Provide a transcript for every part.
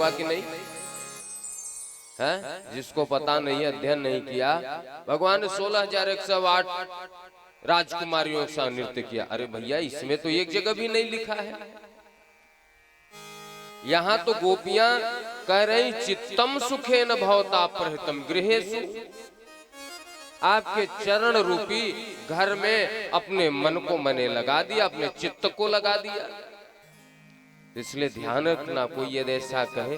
हुआ कि नहीं है? जिसको पता नहीं, अध्ययन नहीं किया, भगवान ने 16,108 राजकुमारियों का नृत्य किया। अरे भैया, इसमें तो एक जगह भी नहीं लिखा है। यहाँ तो गोपियां कह रही चित्तम सुखे न भवता प्रहितम गृहेषु, आपके चरण रूपी घर में अपने मन को मने लगा दिया, अपने चित्त को लगा दिया। इसलिए ध्यान रखना, कोई यदि ऐसा कहे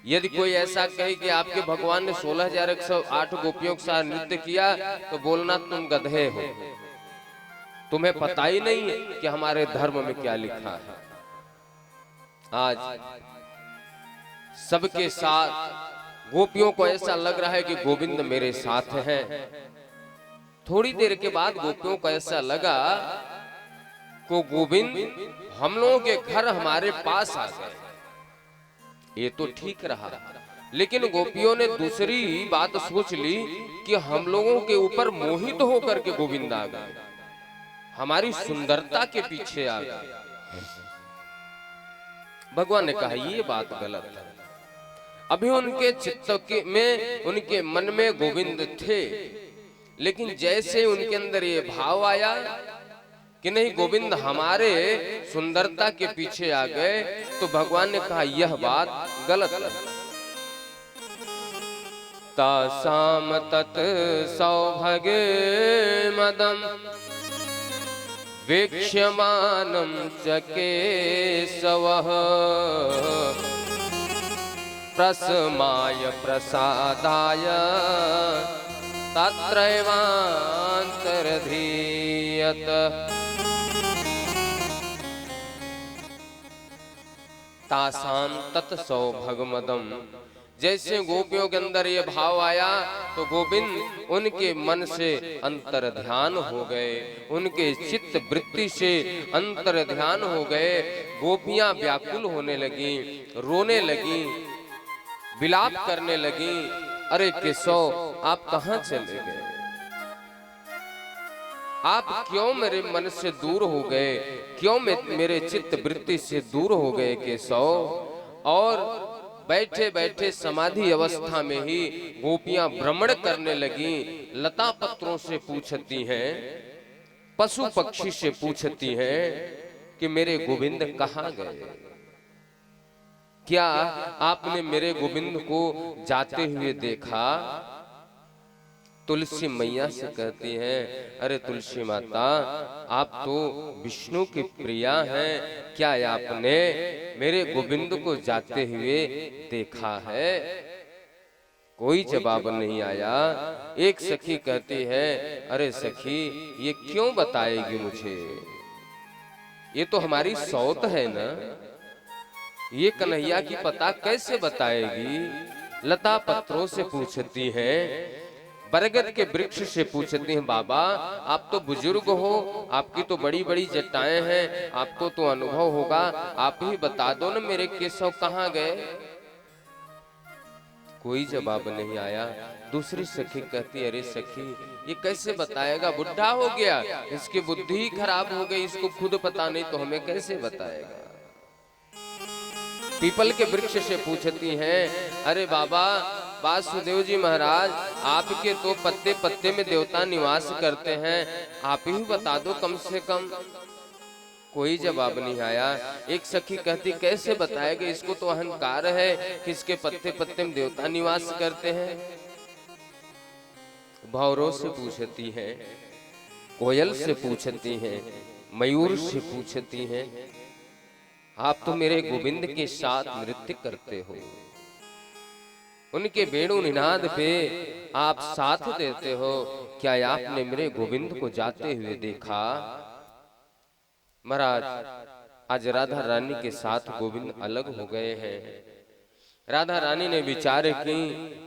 यदि कोई ऐसा कहे कि आपके भगवान ने 16,108 गोपियों के साथ नृत्य किया, तो बोलना तुम गधे हो, तुम्हें पता ही नहीं है कि हमारे धर्म में क्या लिखा है। आज सबके साथ गोपियों को ऐसा लग रहा है कि गोविंद मेरे साथ हैं। थोड़ी देर के बाद गोपियों को ऐसा लगा को गोविंद हम लोगों के घर हमारे पास आ गए, ये तो ठीक रहा। लेकिन गोपियों ने दूसरी बात सोच ली कि हम लोगों के ऊपर मोहित होकर के गोविंद आ गए, हमारी सुंदरता के पीछे आ गए। भगवान ने कहा ये बात गलत है। अभी उनके चित्त में, उनके मन में गोविंद थे, लेकिन जैसे उनके अंदर ये भाव आया कि नहीं गोविंद हमारे सुंदरता के पीछे आ गए, तो भगवान ने कहा यह बात गलत है। तासाम तत् सौभाग्य मदम वीक्ष्यमानं च केशवः प्रसमाय प्रसादाय तत्रैवान्तर्धीयत। तासाम तत् सौभाग्यमदम, जैसे गोपियों के अंदर ये भाव आया तो गोविंद उनके मन से अंतर ध्यान हो गए, उनके चित्त वृत्ति से अंतर ध्यान हो गए। गोपियां व्याकुल होने लगी, रोने लगी, विलाप करने लगी। अरे केशव, आप कहां चले गए? आप क्यों मेरे मन से दूर हो गए? क्यों मेरे चित्त वृत्ति से दूर हो गए केशव? और बैठे बैठे समाधि अवस्था में ही गोपियां भ्रमण करने लगी, लता पत्रों से पूछती हैं, पशु पक्षी से पूछती हैं कि मेरे गोविंद कहाँ गए? क्या आपने मेरे गोविंद को जाते हुए देखा? तुलसी मैया से कहती हैं, अरे तुलसी माता, आप तो विष्णु की प्रिया हैं, क्या आपने मेरे गोविंद को जाते हुए देखा है? कोई जवाब नहीं आया। एक सखी कहती है, अरे सखी, ये क्यों बताएगी मुझे? ये तो हमारी सौत है ना, ये कन्हैया की पता कैसे बताएगी? लता पत्रों से पूछती हैं, बरगद के वृक्ष से पूछती हैं, बाबा आप तो बुजुर्ग हो, आपकी तो बड़ी बड़ी जटाएं हैं, आपको तो अनुभव होगा, आप ही बता दो ना मेरे केशव कहाँ गए? कोई जवाब नहीं आया। दूसरी सखी कहती, अरे सखी, ये कैसे बताएगा? बुढ़ा हो गया, इसकी बुद्धि खराब हो गई, इसको खुद पता नहीं तो हमें कैसे बताएगा? पीपल के वृक्ष से पूछती हैं, अरे बाबा वासुदेव जी महाराज, आपके तो पत्ते पत्ते में देवता निवास करते हैं, आप ही बता दो कम से कम। कोई जवाब नहीं आया। एक सखी कहती, कैसे बताएगा? इसको तो अहंकार है कि इसके पत्ते पत्ते में देवता निवास करते हैं। भौरों से पूछती हैं, कोयल से पूछती हैं, मयूर से पूछती हैं, आप तो मेरे गोविंद के साथ नृत्य करते हो, उनके वेणु निनाद पे आप साथ देते हो, क्या आपने मेरे गोविंद को जाते हुए देखा? महाराज, आज राधा रानी के साथ गोविंद अलग हो गए हैं। राधा रानी ने विचार की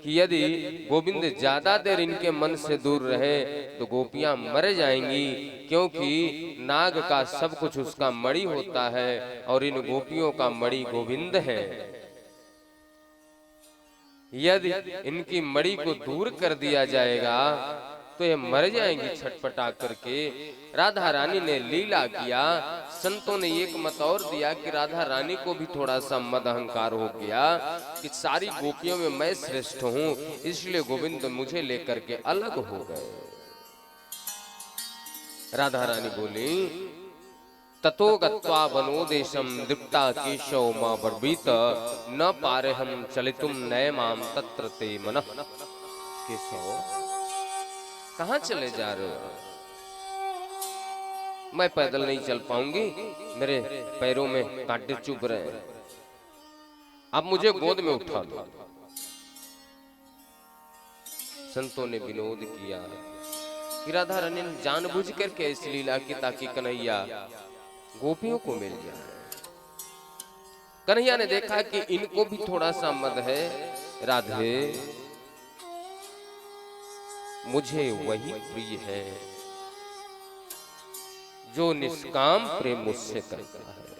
कि यदि गोविंद ज्यादा देर इनके मन से दूर रहे तो गोपियां मर जाएंगी, क्योंकि नाग का सब कुछ उसका मणि होता है और इन गोपियों का मणि गोविंद है। यदि इनकी मणि को दूर कर दिया जाएगा तो ये मर जाएंगी छटपटा करके। राधा रानी ने लीला किया। संतों ने एक मत और दिया कि राधा रानी को भी थोड़ा सा मद अहंकार हो गया कि सारी गोपियों में मैं श्रेष्ठ हूं, इसलिए गोविंद मुझे लेकर के अलग हो गए। राधा रानी बोली, ततो गत्वा वनोदेशम दीप्ता केशव मां बर्बीत न पारे हम चलितुम नयमाम तत्र ते मनः। केशव, कहां चले जा रहे हो? मैं पैदल नहीं चल पाऊंगी, मेरे पैरों में कांटे चुभ रहे हैं, अब मुझे गोद में उठा लो। संतों ने विनोद किया कि राधा रानी ने जानबूझ करके इस लीला की ताकि कन्हैया गोपियों को मिल जाए। कन्हैया ने देखा कि इनको भी थोड़ा सा मद है। राधे, मुझे वही प्रिय है जो निष्काम प्रेम मुझसे करता है।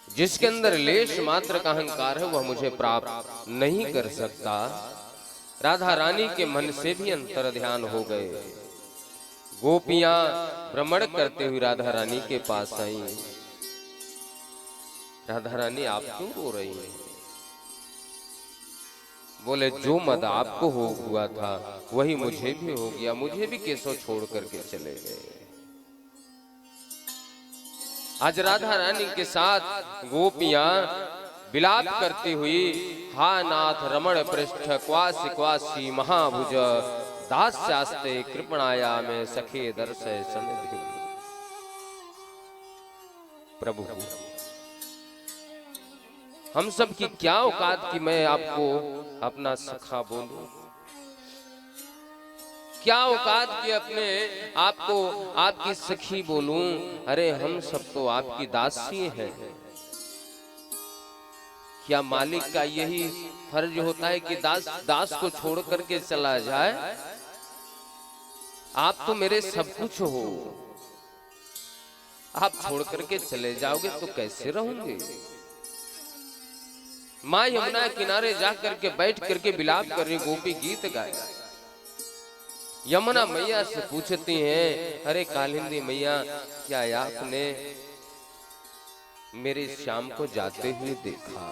जिसके अंदर लेश मात्र का अहंकार है वह मुझे प्राप्त नहीं कर सकता। राधा रानी के मन से भी अंतर ध्यान हो गए। गोपियां भ्रमण करते हुए राधा रानी के पास आई। राधा रानी, आप क्यों रो रही हैं? बोले, जो मद आपको हुआ था वही मुझे भी हो गया, मुझे भी केशव छोड़ करके चले गए। आज राधा रानी के साथ गोपियां विलाप करती हुई, हा नाथ रमण पृष्ठ क्वासी क्वासी महाभुज दास्यास्ते कृपणाया में सखे दर्शय सनिधि। प्रभु, हम सब की क्या औकात कि मैं आपको अपना सखा बोलूं? क्या औकात कि अपने आपको आपकी सखी बोलूं? अरे हम सब तो आपकी दासी हैं। क्या मालिक का यही फर्ज होता है कि दास को छोड़ करके चला जाए? आप तो मेरे सब कुछ हो, आप छोड़ करके चले जाओगे तो कैसे रहूंगे? माँ यमुना किनारे जा करके बैठ करके विलाप कर रही, गोपी गीत गाए। यमुना मैया से पूछती हैं, अरे कालिंदी मैया, क्या आपने मेरे श्याम को जाते हुए देखा?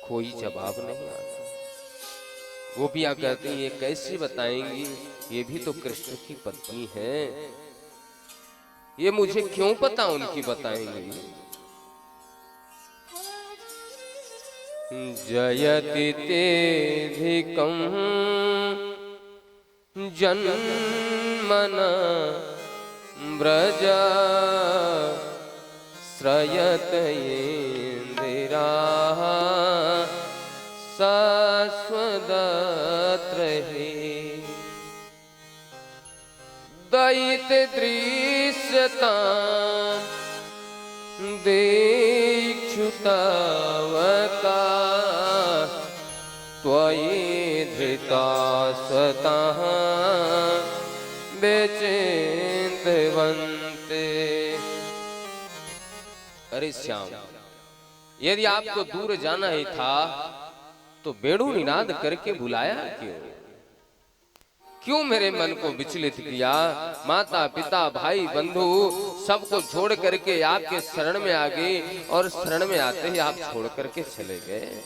कोई जवाब नहीं आता। गोपियां कहती हैं, ये कैसे बताएंगी, ये भी तो कृष्ण की पत्नी है, ये मुझे क्यों पता उनकी बताएंगी? जयति तेधिकं जन्मना व्रज श्रयत इंदिरा शाश्वतत्र दयित दृश्यता दीक्षुतावका त्वयि धृता स्वतः बेचिंतवन्ते। अरे श्याम, यदि आपको दूर जाना ही था तो बेड़ू निनाद करके बुलाया क्यों? क्यों मेरे मन को विचलित किया? माता पिता भाई बंधु सबको छोड़ करके आपके शरण में आ गई और शरण में आते ही आप छोड़ करके चले गए।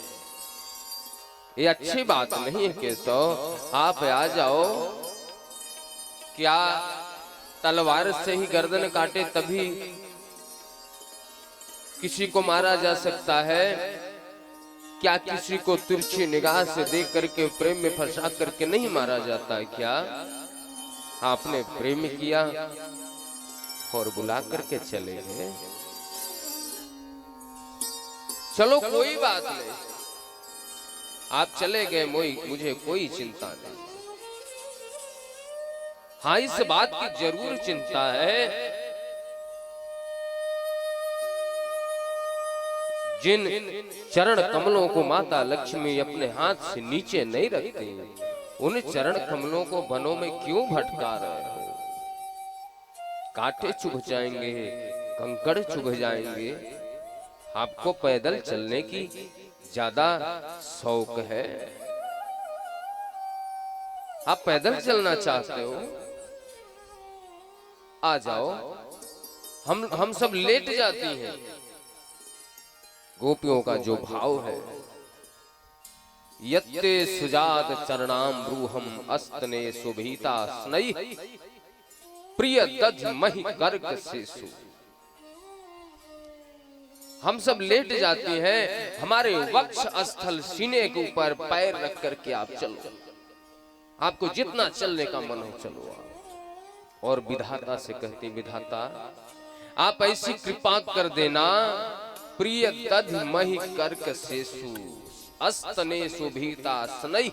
ये अच्छी बात नहीं है केशव, आप आ जाओ। क्या तलवार से ही गर्दन काटे तभी किसी को मारा जा सकता है? क्या किसी को तिरछी निगाह से देख करके प्रेम में फंसा करके नहीं मारा जाता है? क्या आपने प्रेम किया और बुला करके चले गए? चलो कोई बात नहीं, आप चले गए, मुझे कोई चिंता नहीं। हाँ, इस बात की जरूर चिंता है, जिन चरण कमलों को माता लक्ष्मी अपने हाथ से नीचे नहीं रखती, उन चरण कमलों को वनों में क्यों भटका रहे हो? कांटे चुभ जाएंगे, कंकड़ चुभ जाएंगे। आपको पैदल चलने की ज्यादा शौक है। आप पैदल चलना चाहते हो, आ जाओ, हम सब लेट जाती हैं। गोपियों का जो भाव है, यत्ते सुजात चरणाम ब्रूहम अस्तने सुभीता स्नई प्रिय दध महि गर्ग सेसु। हम सब लेट जाती हैं, हमारे वक्ष स्थल सीने के ऊपर पैर रख करके आप चलो, आपको जितना चलने का मन हो चलो आप। और विधाता से कहती, विधाता आप ऐसी कृपा कर देना, प्रिय दध महि गर्ग सेसु अस्तने सुभीता स्नई।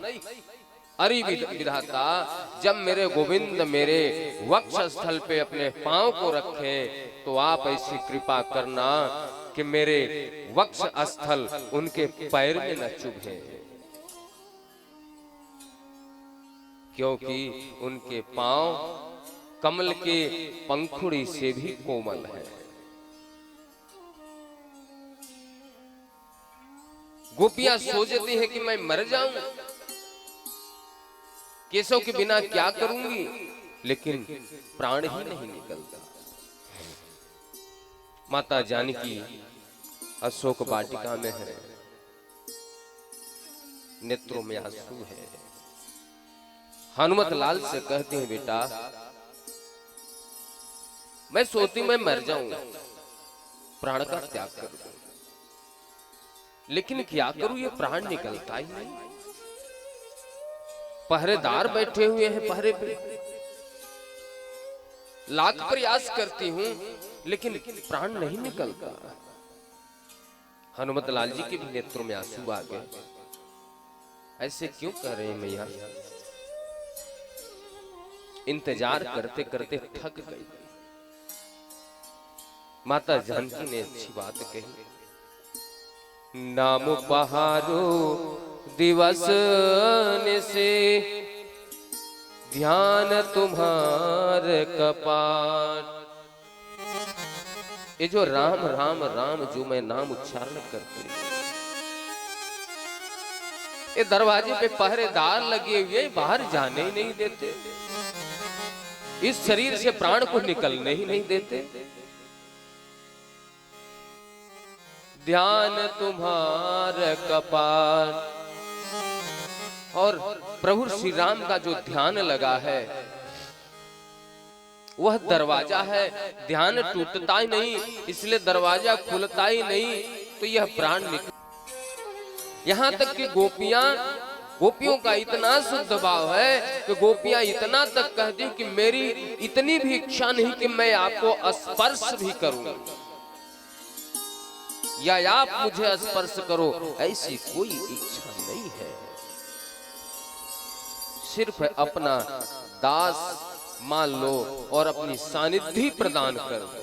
अरे विधाता, जब मेरे गोविंद मेरे वक्ष स्थल पे अपने पांव को रखें तो आप ऐसी कृपा करना कि मेरे वक्ष स्थल उनके पैर में न चुभे, क्योंकि उनके पांव कमल के पंखुड़ी से भी कोमल है। गोपियां सोचती है कि मैं मर जाऊं, केशव के बिना क्या करूंगी, लेकिन प्राण ही नहीं निकलता। माता जानकी अशोक वाटिका में है, नेत्रों में आंसू है। हनुमत लाल से कहते हैं, बेटा मैं सोचती मैं मर जाऊंगा, प्राण का त्याग कर दूं, लेकिन क्या करूं, ये प्राण निकलता ही नहीं। पहरेदार बैठे हुए हैं पहरे पे, लाख प्रयास करती हूं लेकिन प्राण नहीं निकलता। हनुमत लाल जी के भी नेत्रों में आंसू आ गए। ऐसे क्यों कर रहे हैं मैया, इंतजार करते करते थक गई। माता जानकी ने अच्छी बात कही, नाम पहारो दिवस से ध्यान तुम्हार कपाट। ये जो राम राम राम जो मैं नाम उच्चारण करती, ये दरवाजे पे पहरेदार लगे हुए बाहर जाने ही नहीं देते, इस शरीर से प्राण को निकलने ही नहीं देते। ध्यान तुम्हार कपाल, और प्रभु श्री राम का जो ध्यान लगा है वह दरवाजा है, ध्यान टूटता ही नहीं, इसलिए दरवाजा खुलता ही नहीं, तो यह प्राण निकल। यहां तक कि गोपियों का इतना शुद्ध भाव है कि गोपियां इतना तक कहती कि मेरी इतनी भी इच्छा नहीं कि मैं आपको स्पर्श भी करूं, या आप मुझे स्पर्श करो, ऐसी कोई इच्छा नहीं है। सिर्फ अपना दास मान लो और अपनी सानिध्य प्रदान कर दो।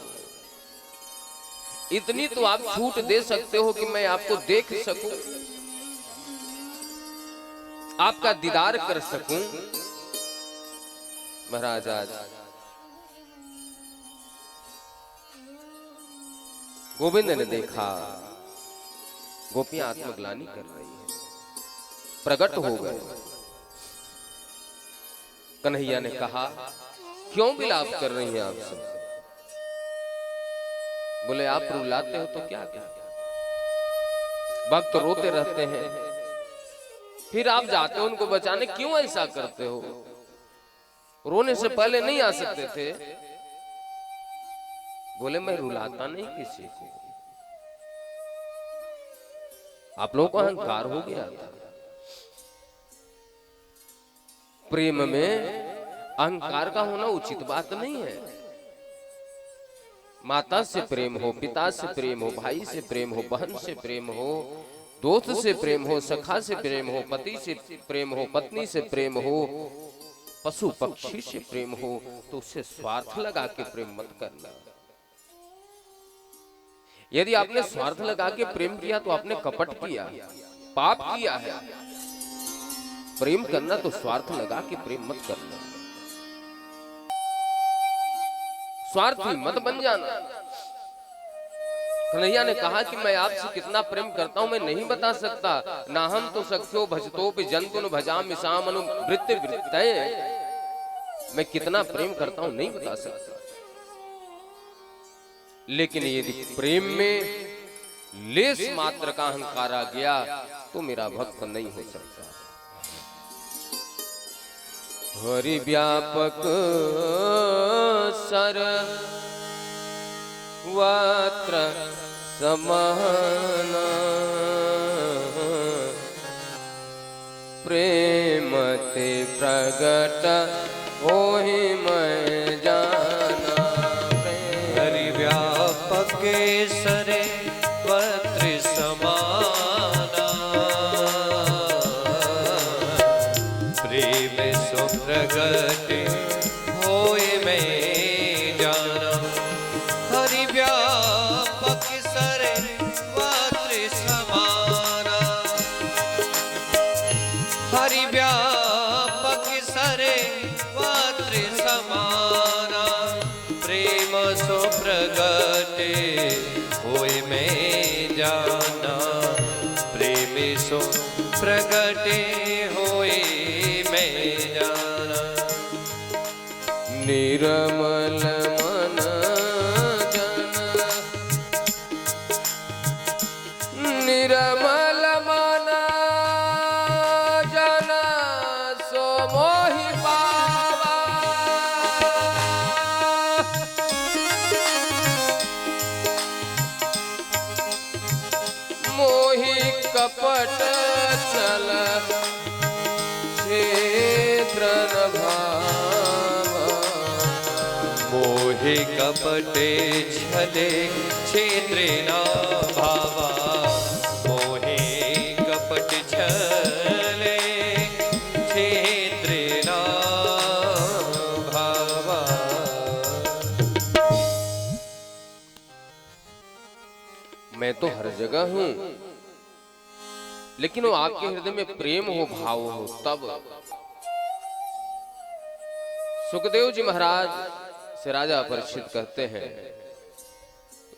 इतनी तो आप छूट दे सकते हो कि मैं आपको देख सकूं, आपका दीदार कर सकूं। महाराज आज गोविंद ने देखा गोपियां आत्मग्लानि कर रही है, प्रकट हो गए। कन्हैया ने कहा, क्यों विलाप कर रही हैं आप सब? बोले आप रुलाते हो तो क्या क्या, भक्त रोते रहते हैं, फिर आप जाते हो उनको बचाने, क्यों ऐसा करते हो? रोने से पहले नहीं आ सकते थे? बोले मैं रुलाता नहीं किसी को, आप लोगों को अहंकार हो गया था। प्रेम में अहंकार का होना उचित बात नहीं है। माता से प्रेम हो, पिता से प्रेम हो, भाई से प्रेम हो, बहन से प्रेम हो, दोस्त से प्रेम हो, सखा से प्रेम हो, पति से प्रेम हो, पत्नी से प्रेम हो, पशु पक्षी से प्रेम हो, तो उससे स्वार्थ लगा के प्रेम मत करना। यदि आपने स्वार्थ लगा के प्रेम किया तो आपने कपट किया, पाप किया है। प्रेम करना तो स्वार्थ लगा के प्रेम मत करना, स्वार्थी मत बन जाना। कन्हैया ने कहा कि मैं आपसे कितना प्रेम करता हूं मैं नहीं बता सकता। ना हम तो सख्यो भजतो पे जंतु भजाम मिसाम अनुवृत्ति वृत्तये, मैं कितना प्रेम करता हूं नहीं बता सकता। लेकिन यदि प्रेम में लेस मात्र का अहंकार आ गया तो मेरा भक्त नहीं हो सकता। हरि व्यापक सर्वत्र समान, प्रेम ते प्रगट होहि मैं जाना। हरि व्यापक सर्वत्र समाना, प्रेम सो प्रगट होए मैं जाना। हरि व्यापक सर्वत्र समाना, हरि व्यापक सर्वत्र समाना, प्रेम सो प्रगट होए मैं जाना। प्रेम सो प्रगट होए मैं जाना। निर्मल मन जन, निर्मल मन जन सो मोहि पावा। मोहि कपट चल क्षेत्र न भावा। मोहि कपटे छले क्षेत्र न भावा। मोहि कपट छले क्षेत्र न भावा। मैं तो हर जगह हूं, लेकिन वो आपके हृदय में प्रेम हो, भाव हो तब। सुखदेव जी महाराज से राजा परीक्षित कहते हैं,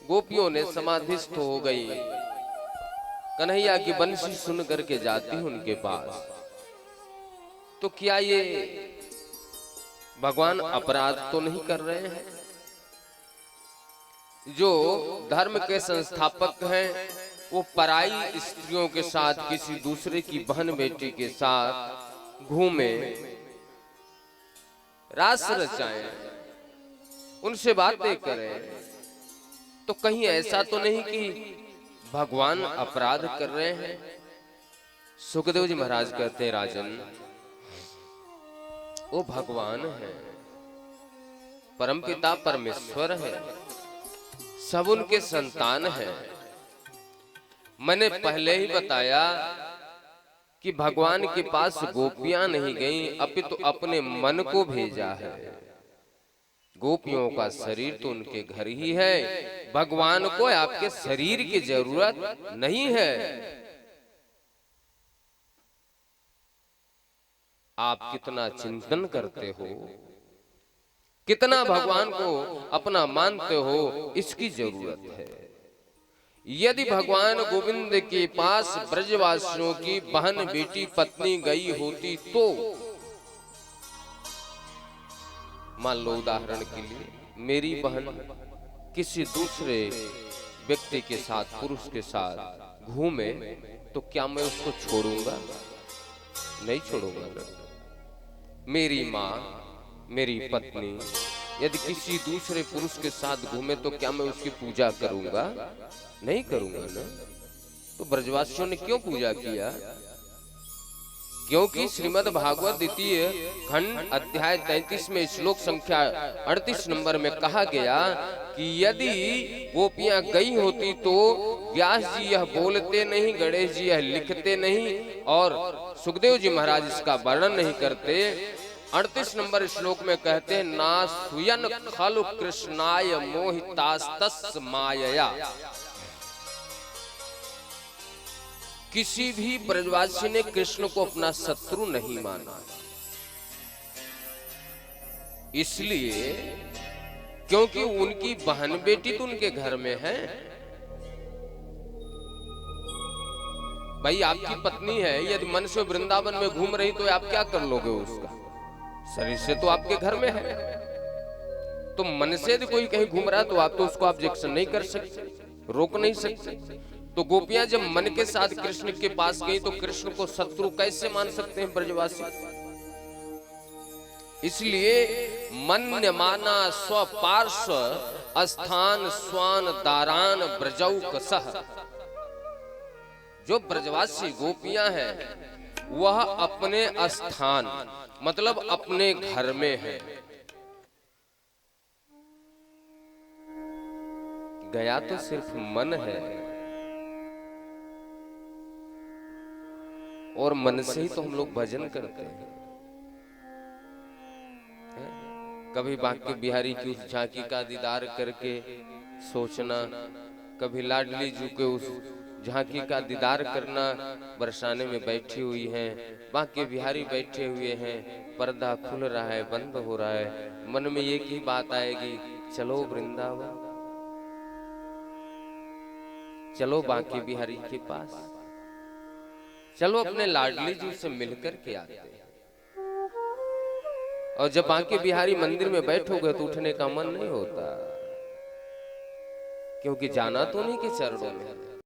गोपियों ने समाधिस्थ हो गई, कन्हैया की बंसी सुन करके जाती हूं उनके पास, तो क्या ये भगवान अपराध तो नहीं कर रहे हैं? जो धर्म के संस्थापक हैं वो पराई स्त्रियों के साथ, किसी दूसरे की बहन बेटी के साथ घूमे, रास रचाएं, उनसे बातें करें, तो कहीं ऐसा तो नहीं कि भगवान अपराध कर रहे हैं? सुखदेव जी महाराज कहते हैं, राजन वो भगवान है, परमपिता परमेश्वर है, सब उनके संतान हैं। मैंने पहले ही बताया कि भगवान के पास गोपियां नहीं गईं, अपितु तो अपने मन को भेजा है। गोपियों का शरीर तो उनके घर ही है, भगवान को आपके शरीर की जरूरत नहीं है। आप कितना चिंतन करते हो, कितना भगवान को अपना मानते हो, इसकी जरूरत है। यदि भगवान गोविंद के पास ब्रजवासियों की बहन बेटी पत्नी गई होती तो, मान लो उदाहरण के लिए मेरी बहन किसी दूसरे व्यक्ति के साथ, पुरुष के साथ घूमे, तो क्या मैं उसको छोड़ूंगा? नहीं छोड़ूंगा ना। मेरी माँ, मेरी पत्नी यदि किसी दूसरे पुरुष के साथ घूमे तो क्या मैं उसकी पूजा करूंगा? नहीं करूंगा ना। तो ब्रजवासियों ने क्यों पूजा किया? क्योंकि श्रीमद् भागवत द्वितीय खंड अध्याय 33 में श्लोक संख्या 38 नंबर में कहा गया कि यदि गोपियां गई होती तो व्यास जी यह बोलते नहीं, गणेश जी यह लिखते नहीं और सुखदेव जी महाराज इसका वर्णन नहीं करते। 38 नंबर श्लोक में कहते हैं, ना सुयन खलु कृष्णाय मोहितास्तस् मायया। किसी भी ब्रजवासी ने कृष्ण को अपना शत्रु नहीं माना, इसलिए क्योंकि उनकी बहन बेटी तो उनके घर में है, भाई आपकी पत्नी है, यदि मन से वृंदावन में घूम रही तो आप क्या कर लोगे उसका? शरीर से तो आपके घर में है। तो मन से यदि कोई कहीं घूम रहा है तो आप तो उसको ऑब्जेक्शन नहीं कर सकते, रोक नहीं सकते। तो गोपियां जब मन के साथ कृष्ण के पास गई तो कृष्ण को शत्रु कैसे मान सकते हैं ब्रजवासी? इसलिए मन माना स्वपार्श्व स्थान स्वान दारान ब्रजौ सह। जो ब्रजवासी गोपियां हैं वह अपने स्थान मतलब अपने घर में है। गया तो सिर्फ मन है और मन से ही तो हम लोग भजन करते हैं। कभी बांके बिहारी की उस झांकी का दीदार करके सोचना, कभी लाडली जी के उस झांकी का दीदार करना। बरसाने में बैठी हुई हैं, बांके बिहारी बैठे हुए हैं, पर्दा खुल रहा है, बंद हो रहा है, मन में एक ही बात आएगी, चलो वृंदावन, चलो बांके बिहारी के पास, चलो अपने लाडली जी से मिलकर के आते हैं। और जब बांके बिहारी मंदिर में बैठोगे तो उठने का मन नहीं होता, क्योंकि जाना तो नहीं के चरणों में।